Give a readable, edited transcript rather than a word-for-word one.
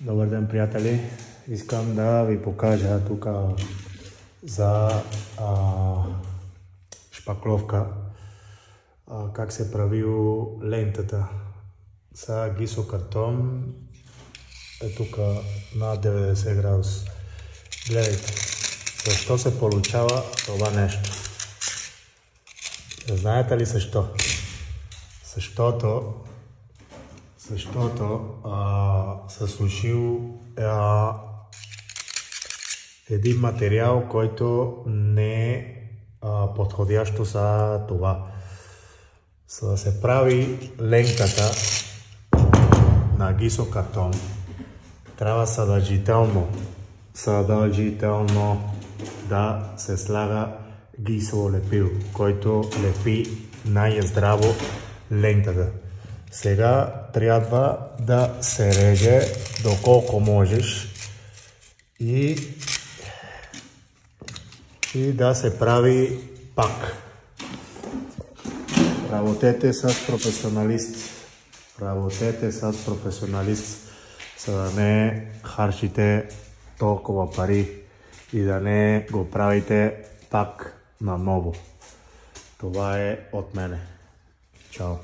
Добър ден, приятели! Искам да ви покажа тук за шпакловка как се правил лентата с гисокартон. Е тук на 90 градус. Гледайте, защо се получава това нещо? Знаете ли защо? Защото се случил един материал, който не е подходящо за това. За да се прави лентата на гисокартон, трябва задължително да се слага гисолепил, който лепи най-здраво лентата. Сега трябва да се реже доколко можеш и да се прави пак. Работете с професионалист, за да не харчите толкова пари и да не го правите пак наново. Това е от мене. Чао!